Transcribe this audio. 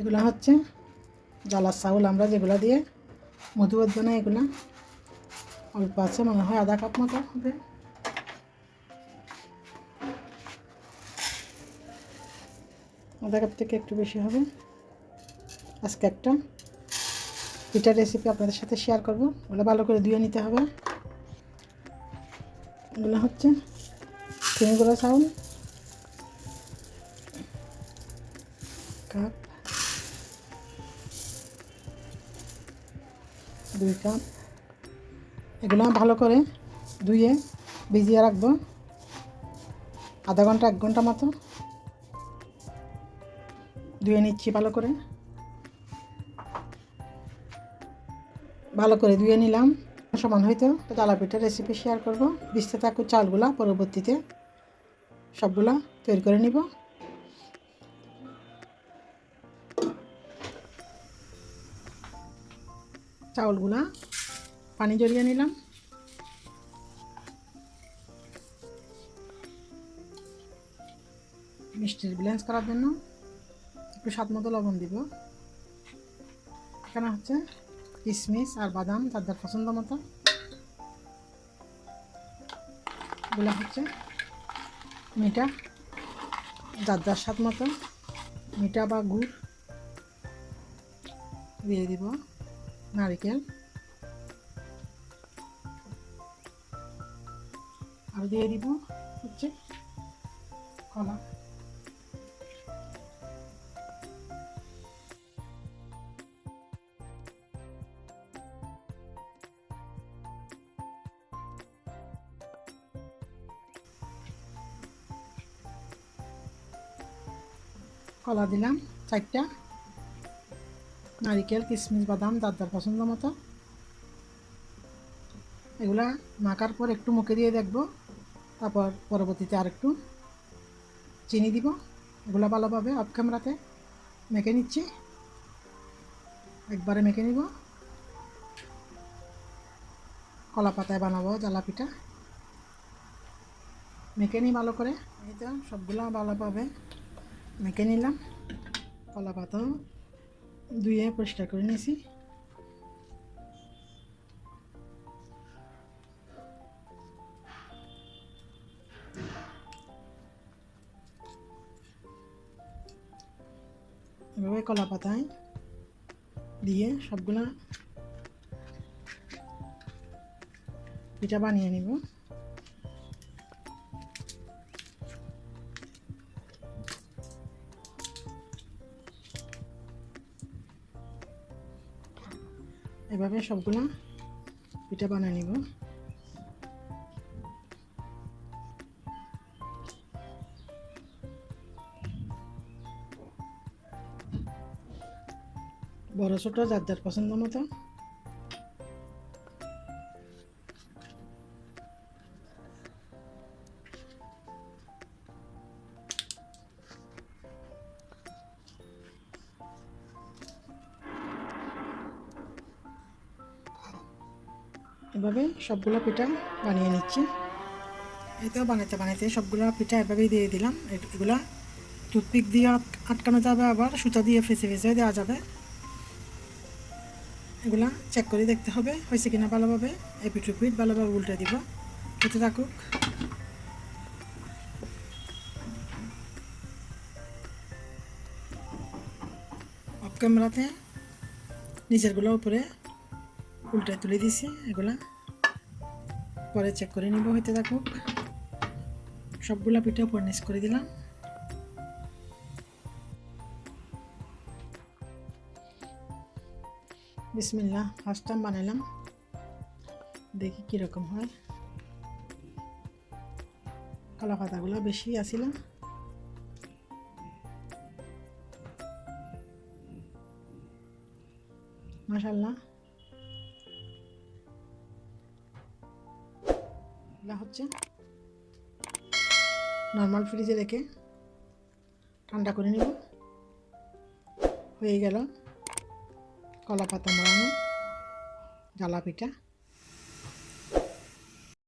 এগুলো হচ্ছে জ্বালার চাউল, আমরা যেগুলো দিয়ে মধুবত বানাই। এগুলো অল্প আছে, মনে হয় আধা কাপ মতো হবে। আধা কাপ থেকে একটু বেশি হবে। আজকে একটা পিঠার রেসিপি আপনাদের সাথে শেয়ার করব। ওগুলো ভালো করে ধুয়ে নিতে হবে। এগুলো হচ্ছে চিনি গুঁড়া চাউল কাপ, 2 কাপ। এগুলো ভালো করে ধুয়ে ভিজিয়ে রাখবো আধা ঘন্টা 1 ঘন্টা মতো। ধুয়ে নিচ্ছি ভালো করে ধুয়ে নিলাম। সমান হয়তো জ্বালা পিঠার রেসিপি শেয়ার করব। ভিজতে থাকুক চালগুলা, পরবর্তীতে সবগুলা তৈরি করে নিব। চাউলগুলা পানি ঝরিয়ে নিলাম। মিষ্টির ব্যালেন্স করার জন্য একটু স্বাদ মতো লবণ দিব। এখানে হচ্ছে কিশমিশ আর বাদাম যার যার পছন্দ মতো। এগুলো হচ্ছে মিঠা, যার যার স্বাদ মতো মিঠা বা গুড় দিয়ে দিব। নারকেল আর দিয়ে দিব হচ্ছে কলা। কলা দিলাম 4টা, নারিকেল কিশমিশ বাদাম যার যার পছন্দ মতো। এগুলা মাখার পর একটু মুখে দিয়ে দেখব, তারপর পরবর্তীতে আর একটু চিনি দিব। এগুলা ভালোভাবে অফ ক্যামেরাতে মেখে নিচ্ছি। একবারে মেখে নিব। কলা পাতায় বানাবো জ্বালা পিঠা। মেখে নিই ভালো করে। এই তো সবগুলো ভালোভাবে মেখে নিলাম। কলা পাতাও ধুয়ে পরিষ্কার করে নিয়েছি। এভাবে কলা পাতায় দিয়ে সবগুলা পিঠা বানিয়ে নিব। এভাবে সবগুলা পিঠা বানিয়ে নিব। বড় ছোট যার যার পছন্দ মতো। এভাবে সবগুলো পিঠা বানিয়ে নিচ্ছি। এই তো বানাতে বানাতে সবগুলো পিঠা এভাবেই দিয়ে দিলাম। এগুলা টুথপিক দিয়ে আটকানো যাবে, আবার সুতা দিয়ে ফেঁচে ফেঁচে দেওয়া যাবে। এগুলা চেক করে দেখতে হবে হয়েছে কিনা ভালোভাবে। এপিট উপিট ভালোভাবে উল্টে দিব। হতে থাকুক। অফ ক্যামেরাতে নিচেরগুলো উপরে উল্টে তুলে দিছি। এগুলা পরে চেক করে নিব। হতে থাকুক। সবগুলা পিঠা উপর নিচ করে দিলাম। বিসমিল্লাহ, ফার্স্ট টাইম বানাইলাম, দেখি কীরকম হয়। কলা পাতাগুলো বেশি আসিল। মাশাআল্লাহ। এগুলো হচ্ছে নর্মাল ফ্রিজে রেখে ঠান্ডা করে নিব। হয়ে গেল কলা পাতা মোড়ানো জ্বালা পিঠা।